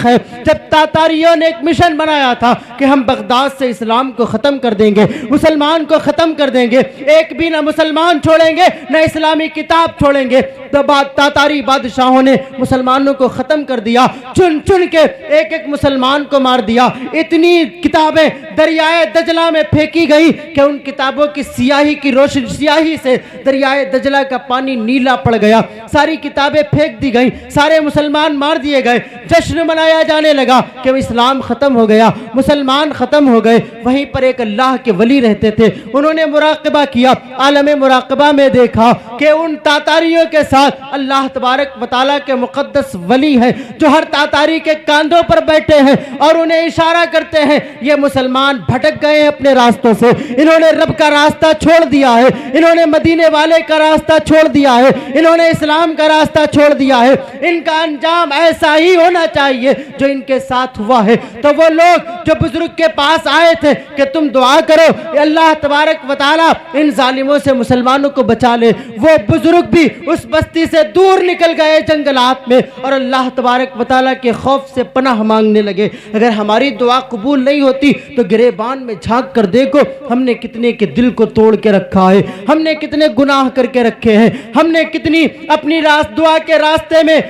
ہے جب تاتاریوں نے ایک مشن بنایا تھا کہ ہم بغداد سے اسلام کو ختم کر دیں گے، مسلمان کو ختم کر دیں گے، ایک بھی نہ مسلمان چھوڑیں گے نہ اسلامی کتاب چھوڑیں گے، تو تاتاری بادشاہوں نے مسلمانوں کو ختم کر دیا، چن چن کے ایک ایک مسلمان کو مار دیا۔ اتنی کتابیں دریائے دجلہ میں پھینکی گئی کہ ان کتابوں کی سیاہی کی روشنی سیاہی سے دریائے دجلہ کا پانی نیلا پڑ گیا، ساری کتابیں پھینک دی گئی، سارے مسلمان مار دیے گئے، جشن منایا جانے لگا کہ اسلام ختم ہو گیا، مسلمان ختم ہو گئے۔ وہیں پر ایک اللہ کے ولی رہتے تھے، انہوں نے مراقبہ کیا، عالم مراقبہ میں دیکھا کہ ان تاتاریوں کے ساتھ اللہ تبارک و تعالیٰ کے مقدس ولی ہیں جو ہر تاتاری کے کاندھوں پر بیٹھے ہیں اور انہیں اشارہ کرتے ہیں یہ مسلمان بھٹک گئے ہیں اپنے راستوں سے، انہوں نے رب کا راستہ چھوڑ دیا ہے، انہوں نے مدینے والے کا راستہ چھوڑ دیا ہے، انہوں نے اسلام کا راستہ چھوڑ دیا ہے، ان کا انجام ایسا ہی ہونا چاہیے جو ان کے ساتھ ہوا ہے۔ تو وہ لوگ جو بزرگ کے پاس آئے تھے کہ تم دعا کرو اللہ تبارک و تعالی ان ظالموں سے مسلمانوں کو بچا لے، وہ بزرگ بھی اس بستی سے دور نکل گئے جنگلات میں اور اللہ تبارک و تعالی کے خوف سے پناہ مانگنے لگے۔ اگر ہماری دعا قبول نہیں ہوتی تو گریبان میں جھانک کر دیکھو ہم نے کتنے کے دل کو توڑ کے رکھا ہے، ہم نے کتنے گناہ کر کے رکھے ہیں، ہم نے کتنی اپنی دعا کے راستے میں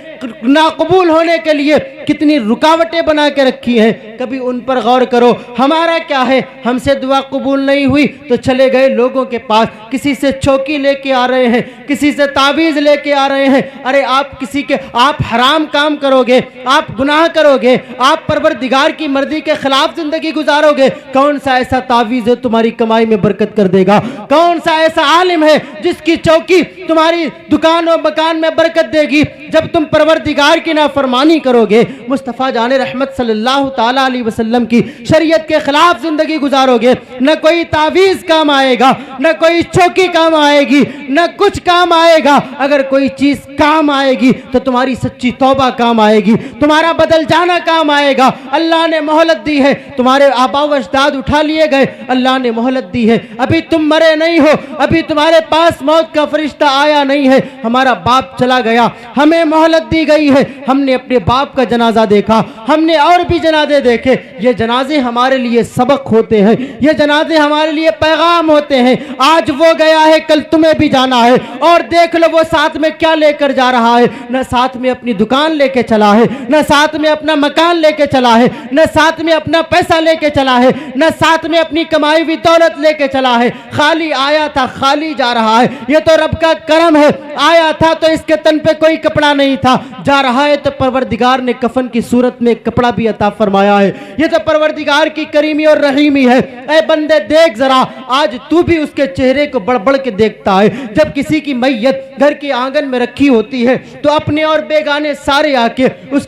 ناقبول ہونے کے لیے کتنی رکاوٹیں بنا کے رکھی ہیں، کبھی ان پر غور کرو۔ ہمارا کیا ہے، ہم سے دعا قبول نہیں ہوئی تو چلے گئے لوگوں کے پاس، کسی سے چوکی لے کے آ رہے ہیں، کسی سے تعویذ لے کے آ رہے ہیں۔ ارے آپ حرام کام کرو گے، آپ گناہ کرو گے، آپ پروردگار کی مرضی کے خلاف زندگی گزارو گے، کون سا ایسا تعویذ ہے تمہاری کمائی میں برکت کر دے گا؟ کون سا ایسا عالم ہے جس کی چوکی تمہاری دکان و مکان میں برکت دے گی؟ جب تم پروردگار کی نافرمانی کرو گے، مصطفیٰ جان رحمت صلی اللہ تعالیٰ علیہ وسلم کی شریعت کے خلاف زندگی گزارو گے، نہ کوئی تعویذ کام آئے گا، نہ کوئی چوکی کام آئے گی، نہ کچھ کام آئے گا۔ اگر کوئی چیز کام آئے گی تو تمہاری سچی توبہ کام آئے گی، تمہارا بدل جانا کام آئے گا۔ اللہ نے مہلت دی ہے، تمہارے آبا و اجداد اٹھا لیے گئے، اللہ نے مہلت دی ہے، ابھی تم مرے نہیں ہو، ابھی تمہارے پاس موت کا فرشتہ آیا نہیں ہے، ہمارا باپ چلا گیا، ہمیں مہلت دی گئی ہے، ہم نے اپنے باپ کا جنازہ دیکھا، ہم نے اور بھی جنازے دیکھے۔ یہ جنازے ہمارے لیے سبق ہوتے ہیں، یہ جنازے ہمارے لیے پیغام ہوتے ہیں۔ آج وہ گیا ہے، کل تمہیں بھی جانا ہے، اور دیکھ لو وہ ساتھ میں کیا لے کر جا رہا ہے۔ نہ ساتھ میں اپنی دکان لے کے چلا ہے، نہ ساتھ میں اپنا مکان لے کے چلا ہے، نہ ساتھ میں اپنا پیسہ لے کے چلا ہے، نہ ساتھ میں اپنی کمائی ہوئی دولت لے کے چلا ہے۔ خالی آیا تھا، خالی جا رہا ہے۔ یہ تو رب کا کرم ہے، آیا تھا تو اس کے تن پہ کوئی کپڑا نہیں تھا، جا رہا ہے تو پروردگار نے کفن کی صورت میں کپڑا بھی عطا فرمایا ہے۔ یہ تو پروردگار کی کریمی اور رحیمی ہے۔ اے بندے دیکھ ذرا، آج تو بھی اس کے چہرے کو بڑھ بڑھ کے دیکھتا ہے۔ جب کسی کی میت گھر کے آنگن میں رکھی ہوتی ہے تو اپنے اور بیگانے سارے آ کے اس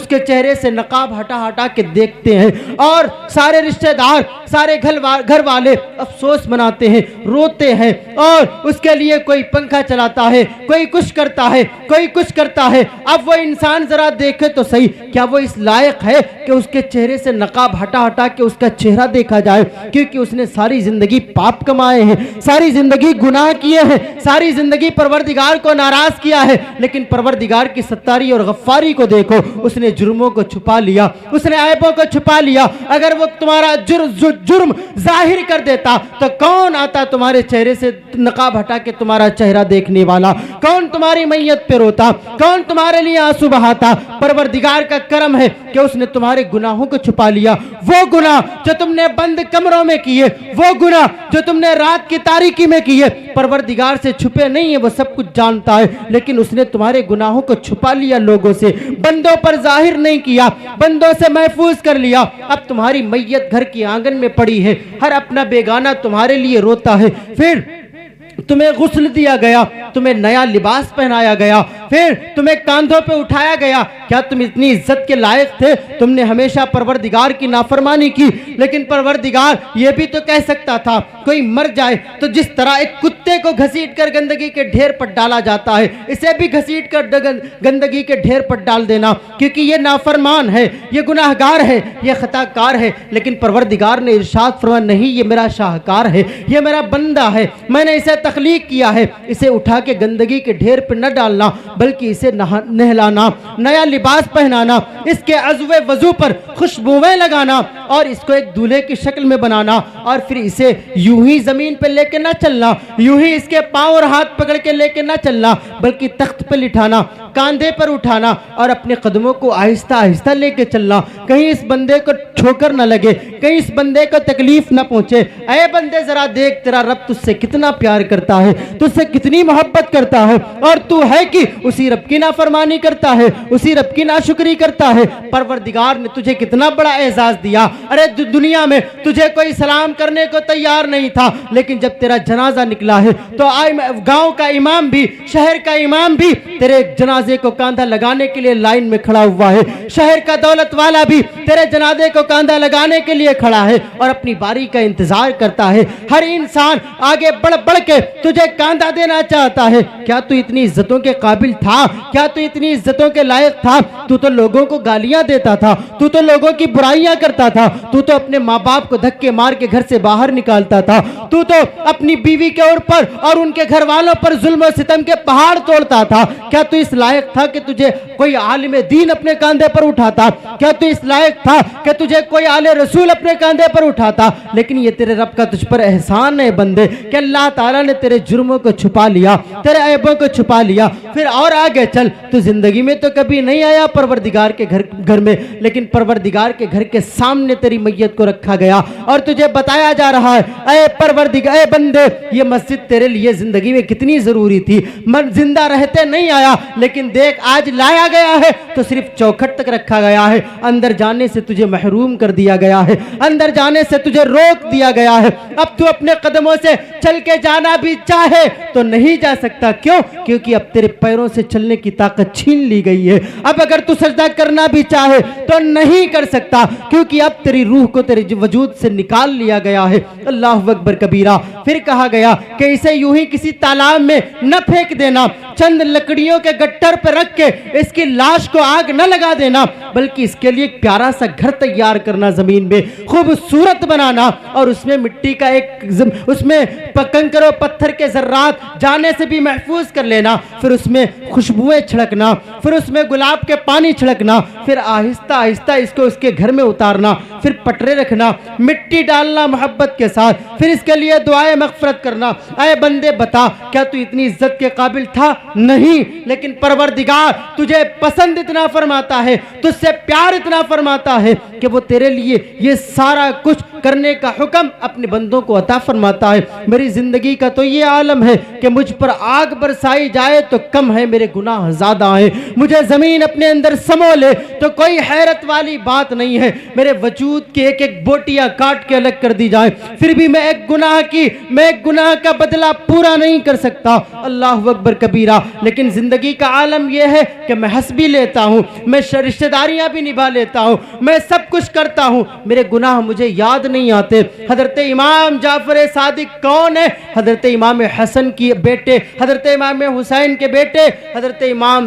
کے چہرے سے نقاب ہٹا ہٹا کے دیکھتے ہیں، اور سارے رشتہ دار، سارے گھر والے افسوس مناتے ہیں، روتے ہیں، اور اس کے لیے کوئی پنکھا چلاتا ہے، کوئی کچھ کرتا ہے، کوئی کچھ کرتا ہے۔ اب وہ انسان ذرا دیکھے تو صحیح، کیا وہ اس لائق ہے کہ اس کے چہرے سے نقاب ہٹا ہٹا کے اس کا چہرہ دیکھا جائے؟ کیونکہ اس نے ساری زندگی پاپ کمائے ہیں، ساری زندگی گناہ کیے ہیں، ساری زندگی پروردگار کو ناراض کیا ہے، لیکن پروردگار کی ستاری اور غفاری کو دیکھو، اس نے جرموں کو چھپا لیا، اس نے عیبوں کو چھپا لیا۔ اگر وہ تمہارا جرم ظاہر کر دیتا تو کون آتا تمہارے چہرے سے نقاب ہٹا کے تمہارا چہرہ دیکھنے والا؟ کون تمہاری میت پہ روتا؟ کون تمہارے لیے آنسو بہاتا؟ پروردگار کا کرم ہے کہ اس نے تمہارے گناہوں کو چھپا لیا۔ وہ گناہ جو تم نے بند کمروں میں کیے، وہ گناہ جو تم نے رات کی تاریکی میں کیے، پروردگار سے چھپے نہیں ہیں، وہ سب کچھ جانتا ہے، لیکن اس نے تمہارے گناہوں کو چھپا لیا، لوگوں سے، بندوں پر ظاہر نہیں کیا، بندوں سے محفوظ کر لیا۔ اب تمہاری میت گھر کے آنگن میں پڑی ہے، ہر اپنا بیگانہ تمہارے لیے روتا ہے، پھر تمہیں غسل دیا گیا، تمہیں نیا لباس پہنایا گیا، پھر تمہیں کاندھوں پہ اٹھایا گیا۔ کیا تم اتنی عزت کے لائق تھے؟ تم نے ہمیشہ پروردگار کی نافرمانی کی، لیکن پروردگار یہ بھی تو کہہ سکتا تھا کوئی مر جائے تو جس طرح ایک کتے کو گھسیٹ کر گندگی کے ڈھیر پر ڈالا جاتا ہے، اسے بھی گھسیٹ کر گندگی کے ڈھیر پر ڈال دینا، کیونکہ یہ نافرمان ہے، یہ گناہگار ہے، یہ خطا کار ہے۔ لیکن پروردگار نے ارشاد فرمایا نہیں، یہ میرا شاہکار ہے، یہ میرا بندہ ہے، میں نے اسے تخلیق کیا ہے اسے اٹھا کے گندگی کے ڈھیر پہ نہ ڈالنا بلکہ اسے نہلانا، نیا لباس پہنانا، اس کے عضو وضو پر خوشبوئیں لگانا اور اس کو ایک دولہے کی شکل میں بنانا اور پھر اسے یوں ہی زمین پہ لے کے نہ چلنا، یوں ہی اس کے پاؤں اور ہاتھ پکڑ کے لے کے نہ چلنا بلکہ تخت پہ لٹھانا، کاندھے پر اٹھانا اور اپنے قدموں کو آہستہ آہستہ لے کے چلنا، کہیں اس بندے کو ٹھوکر نہ لگے، کہیں اس بندے کو تکلیف نہ پہنچے۔ اے بندے ذرا دیکھ تیرا رب تجھ سے کتنا پیار کرتا ہے، تجھ سے کتنی محبت کرتا ہے اور تو ہے کہ اسی رب کی نافرمانی کرتا ہے، اسی رب کی ناشکری کرتا ہے۔ پروردگار نے تجھے کتنا بڑا اعزاز دیا، ارے دنیا میں تجھے کوئی سلام کرنے کو تیار نہیں تھا لیکن جب تیرا جنازہ نکلا ہے تو گاؤں کا امام بھی، شہر کا امام بھی تیرے جنازے کو کاندھا لگانے کے لیے لائن میں کھڑا ہوا ہے، شہر کا دولت والا بھی تیرے جنازے کو کاندھا لگانے کے لیے کھڑا ہے اور اپنی باری کا انتظار کرتا ہے۔ ہر انسان آگے بڑھ بڑھ کے تجھے کاندھا دینا چاہتا ہے۔ کیا تو اتنی عزتوں کے قابل تھا؟ کیا تو اتنی عزتوں کے لائق تھا؟ تو تو لوگوں کو گالیاں دیتا تھا، تو تو لوگوں کی برائیاں کرتا تھا، تو تو اپنے ماں باپ کو دھکے مار کے گھر سے باہر نکالتا تھا، تو تو اپنی بیوی کے اوپر اور ان کے گھر والوں پر ظلم و ستم کے پہاڑ توڑتا تھا۔ کیا تو اس لائق تھا کہ تجھے کوئی عالم دین اپنے کاندھے پر اٹھاتا؟ کیا تو اس لائق تھا کہ تجھے کوئی آل رسول اپنے کاندھے پر اٹھاتا؟ لیکن یہ تیرے رب کا تجھ پر احسان ہے بندے کہ اللہ تعالیٰ نے تیرے جرموں کو چھپا لیا، تیرے عیبوں کو چھپا لیا۔ پھر اور آگے چل، تو زندگی میں تو کبھی نہیں آیا پروردگار کے گھر میں، لیکن پروردگار کے گھر کے سامنے تیری میت کو رکھا گیا اور تجھے بتایا جا رہا ہے اے پروردگار، اے بندے یہ مسجد تیرے لیے زندگی میں کتنی ضروری تھی، من زندہ رہتے نہیں آیا لیکن دیکھ آج لایا گیا ہے تو صرف چوکھٹ تک رکھا گیا ہے، اندر جانے سے تجھے محروم کر دیا گیا ہے، اندر جانے سے تجھے روک دیا گیا ہے۔ اب تو اپنے قدموں سے چل کے جانا بھی چاہے تو نہیں جا سکتا، کیوں؟ کیونکہ اب تیرے پیروں سے چلنے کی طاقت چھین لی گئی ہے۔ اب اگر تو سجدہ کرنا بھی چاہے تو نہیں کر سکتا کیونکہ اب تیری روح کو تیرے وجود سے نکال لیا گیا ہے۔ اللہ اکبر کبیرہ۔ پھر کہا گیا کہ اسے یوں ہی کسی تالاب میں نہ پھینک دینا، چند لکڑیوں کے گٹر پہ رکھ کے اس کی لاش کو آگ نہ لگا دینا بلکہ اس کے لیے ایک پیارا سا گھر تیار کرنا، زمین میں خوبصورت بنانا اور اس میں مٹی کا اس میں کنکر و پتھر کے ذرات جانے سے بھی محفوظ کر لینا، پھر اس میں خوشبوئیں چھڑکنا، پھر اس میں گلاب کے پانی چھڑکنا، پھر آہستہ آہستہ اس کو اس کے گھر میں اتارنا، پھر پٹرے رکھنا، مٹی ڈالنا محبت کے ساتھ، پھر اس کے لیے دعائیں مغفرت کرنا۔ اے بندے بتا کیا تو اتنی عزت کے قابل تھا؟ نہیں، لیکن پروردگار تجھے پسند اتنا فرماتا ہے، تجھ سے پیار اتنا فرماتا ہے کہ وہ تیرے لیے یہ سارا کچھ کرنے کا حکم اپنے بندوں کو عطا فرماتا ہے۔ میری زندگی کا تو یہ عالم ہے کہ مجھ پر آگ برسائی جائے تو کم ہے، میرے گناہ زیادہ ہیں، مجھے زمین اپنے اندر سمو لے تو کوئی حیرت والی بات نہیں ہے، میرے وجود کی ایک ایک بوٹیاں کاٹ کے الگ کر دی جائیں پھر بھی میں ایک گناہ کا بدلہ پورا نہیں کر سکتا۔ اللہ اکبر کبیرہ۔ لیکن زندگی کا عالم یہ ہے کہ میں ہنس بھی لیتا ہوں، میں رشتہ داریاں بھی نبھا لیتا ہوں، میں سب کچھ کرتا ہوں، میرے گناہ مجھے یاد نہیں آتے۔ حضرت امام جعفر صادق کون ہے؟ حضرت امام حسن کی بیٹے، حضرت امام حسین کے بیٹے، حضرت امام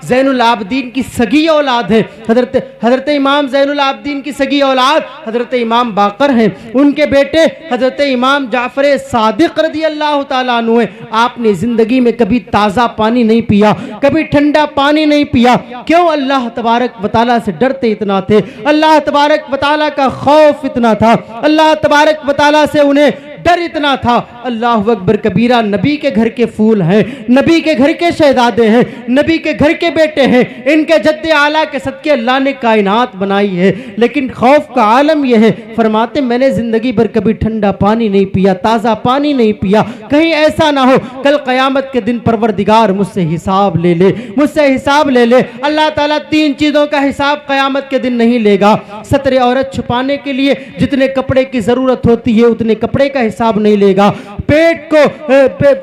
زین العابدین کی سگی اولاد ہے، حضرت امام زین العابدین کی سگی اولاد حضرت امام باقر ہیں، ان کے بیٹے حضرت امام جعفر صادق رضی اللہ تعالیٰ عنہ ہیں۔ آپ نے زندگی میں کبھی تازہ پانی نہیں پیا، کبھی ٹھنڈا پانی نہیں پیا، کیوں؟ اللہ تبارک و تعالیٰ سے ڈرتے اتنا تھے، اللہ تبارک و تعالیٰ کا خوف اتنا تھا، اللہ تبارک و تعالیٰ سے انہیں ڈر اتنا تھا۔ اللہ اکبر کبیرہ۔ نبی کے گھر کے پھول ہیں، نبی کے گھر کے شہزادے ہیں، نبی کے گھر کے بیٹے ہیں، ان کے جد اعلیٰ کے صدقے اللہ نے کائنات بنائی ہے، لیکن خوف کا عالم یہ ہے، فرماتے میں نے زندگی بھر کبھی ٹھنڈا پانی نہیں پیا، تازہ پانی نہیں پیا، کہیں ایسا نہ ہو کل قیامت کے دن پروردگار مجھ سے حساب لے لے، مجھ سے حساب لے لے۔ اللہ تعالیٰ 3 چیزوں کا حساب قیامت کے دن نہیں لے گا۔ ستر عورت چھپانے کے لیے جتنے کپڑے کی ضرورت ہوتی ہے اتنے کپڑے کا حساب نہیں لے گا۔ پیٹ کو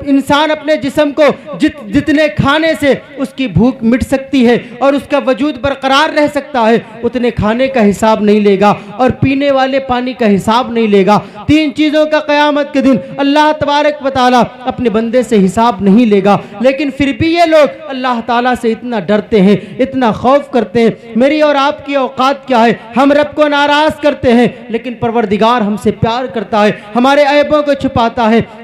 انسان اپنے جسم کو جتنے کھانے سے اس کی بھوک مٹ سکتی ہے اور اس کا وجود برقرار رہ سکتا ہے اتنے کھانے کا حساب نہیں لے گا، اور پینے والے پانی کا حساب نہیں لے گا۔ 3 چیزوں کا قیامت کے دن اللہ تبارک و تعالیٰ اپنے بندے سے حساب نہیں لے گا، لیکن پھر بھی یہ لوگ اللہ تعالیٰ سے اتنا ڈرتے ہیں، اتنا خوف کرتے ہیں۔ میری اور آپ کی اوقات کیا ہے؟ ہم رب کو ناراض کرتے ہیں، لیکن پروردگار ہم سے پیار کرتا ہے، ہمارے عیبوں کو چھپاتا ہے،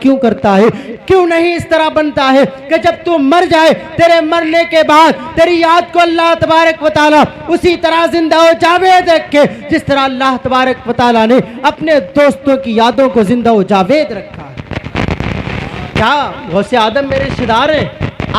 کیوں کرتا ہے؟ کیوں نہیں اس طرح بنتا ہے کہ جب تو مر جائے تیرے مرنے کے بعد تیری یاد کو اللہ تبارک و تعالیٰ اسی طرح زندہ و جاوید رکھے جس طرح اللہ تبارک و تعالیٰ نے اپنے دوستوں کی یادوں کو زندہ و جاوید رکھا ہے۔ کیا غوث اعظم میرے رشتہ دار ہیں؟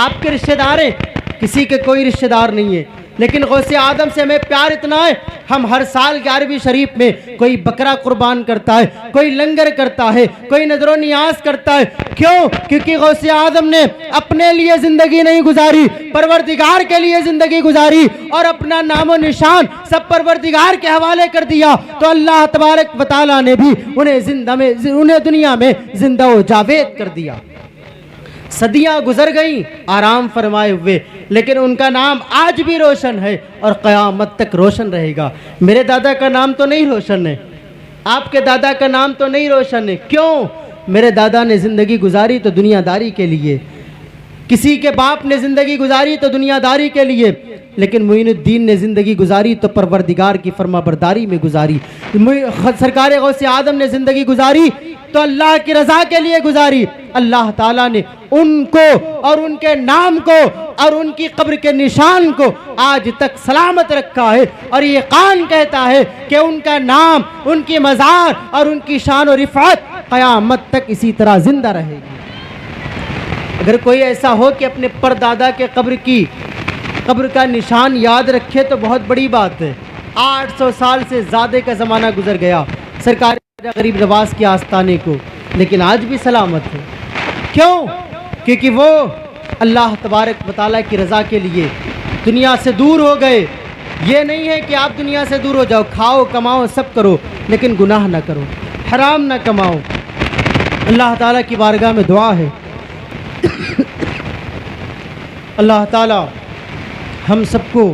آپ کے رشتہ دار ہیں؟ کسی کے کوئی رشتہ دار نہیں ہے، لیکن غوث اعظم سے ہمیں پیار اتنا ہے ہم ہر سال 11ویں شریف میں کوئی بکرا قربان کرتا ہے، کوئی لنگر کرتا ہے، کوئی نذر و نیاز کرتا ہے۔ کیوں؟ کیونکہ غوث اعظم نے اپنے لیے زندگی نہیں گزاری، پروردگار کے لیے زندگی گزاری اور اپنا نام و نشان سب پروردگار کے حوالے کر دیا، تو اللہ تبارک و تعالیٰ نے بھی انہیں دنیا میں زندہ و جاوید کر دیا۔ صدیاں گزر گئیں آرام فرمائے ہوئے، لیکن ان کا نام آج بھی روشن ہے اور قیامت تک روشن رہے گا۔ میرے دادا کا نام تو نہیں روشن ہے، آپ کے دادا کا نام تو نہیں روشن ہے۔ کیوں؟ میرے دادا نے زندگی گزاری تو دنیا داری کے لیے، کسی کے باپ نے زندگی گزاری تو دنیا داری کے لیے، لیکن معین الدین نے زندگی گزاری تو پروردگار کی فرما برداری میں گزاری۔ سرکار غوث اعظم نے زندگی گزاری تو اللہ کی رضا کے لیے گزاری۔ اللہ تعالیٰ نے ان کو اور ان کے نام کو اور ان کی قبر کے نشان کو آج تک سلامت رکھا ہے، اور یہ قرآن کہتا ہے کہ ان کا نام، ان کی مزار اور ان کی شان و رفعت قیامت تک اسی طرح زندہ رہے گی۔ اگر کوئی ایسا ہو کہ اپنے پردادا کے قبر کا نشان یاد رکھے تو بہت بڑی بات ہے۔ 800 سال سے زیادہ کا زمانہ گزر گیا سرکار غریب نواز کے آستانے کو، لیکن آج بھی سلامت ہے۔ کیوں؟ کیونکہ وہ اللہ تبارک و تعالیٰ کی رضا کے لیے دنیا سے دور ہو گئے۔ یہ نہیں ہے کہ آپ دنیا سے دور ہو جاؤ، کھاؤ کماؤ سب کرو، لیکن گناہ نہ کرو، حرام نہ کماؤ۔ اللہ تعالیٰ کی بارگاہ میں دعا ہے اللہ تعالیٰ ہم سب کو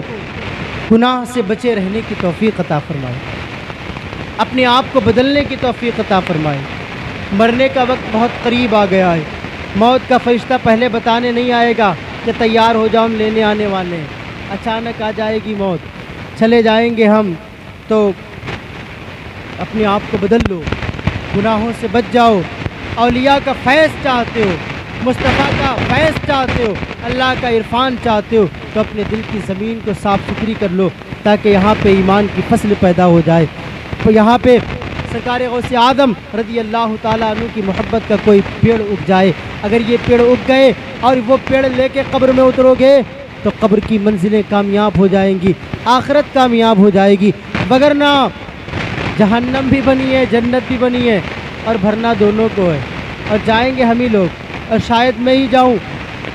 گناہ سے بچے رہنے کی توفیق عطا فرمائے، اپنے آپ کو بدلنے کی توفیق عطا فرمائے۔ مرنے کا وقت بہت قریب آ گیا ہے، موت کا فرشتہ پہلے بتانے نہیں آئے گا کہ تیار ہو جاؤ ہم لینے آنے والے ہیں، اچانک آ جائے گی موت، چلے جائیں گے ہم۔ تو اپنے آپ کو بدل لو، گناہوں سے بچ جاؤ، اولیاء کا فیض چاہتے ہو، مصطفیٰ کا فیض چاہتے ہو، اللہ کا عرفان چاہتے ہو، تو اپنے دل کی زمین کو صاف ستھری کر لو تاکہ یہاں پہ ایمان کی فصل پیدا ہو جائے، یہاں پہ سرکار غوث اعظم رضی اللہ تعالیٰ عنہ کی محبت کا کوئی پیڑ اگ جائے۔ اگر یہ پیڑ اگ گئے اور وہ پیڑ لے کے قبر میں اترو گے تو قبر کی منزلیں کامیاب ہو جائیں گی، آخرت کامیاب ہو جائے گی، وگرنہ جہنم بھی بنی ہے جنت بھی بنی ہے اور بھرنا دونوں کو ہے، اور جائیں گے ہم ہی لوگ، اور شاید میں ہی جاؤں۔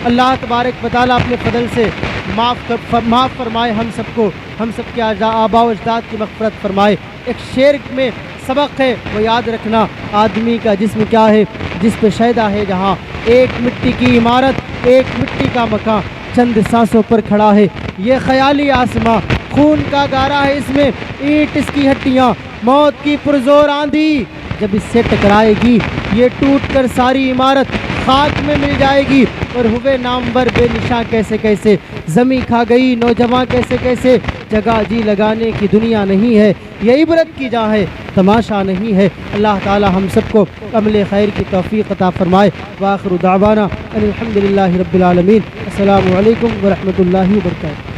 اللہ تبارک و تعالیٰ اپنے فضل سے معاف فرمائے ہم سب کو، ہم سب کے آباء و اجداد کی مغفرت فرمائے۔ ایک شعر میں سبق ہے، وہ یاد رکھنا، آدمی کا جسم کیا ہے جس پہ شیدا ہے جہاں، ایک مٹی کی عمارت ایک مٹی کا مکان چند سانسوں پر کھڑا ہے، یہ خیالی آسماں خون کا گارا ہے اس میں، اینٹ اس کی ہڈیاں، موت کی پرزور آندھی جب اس سے ٹکرائے گی یہ ٹوٹ کر ساری عمارت خاک میں مل جائے گی، اور ہوئے نامور بے نشاں کیسے کیسے، زمیں کھا گئی نوجواں کیسے کیسے، جگہ جی لگانے کی دنیا نہیں ہے، یہ عبرت کی جا ہے تماشا نہیں ہے۔ اللہ تعالی ہم سب کو عمل خیر کی توفیق عطا فرمائے۔ وآخر دعوانا ان الحمدللہ رب العالمین۔ السلام علیکم ورحمۃ اللہ وبرکاتہ۔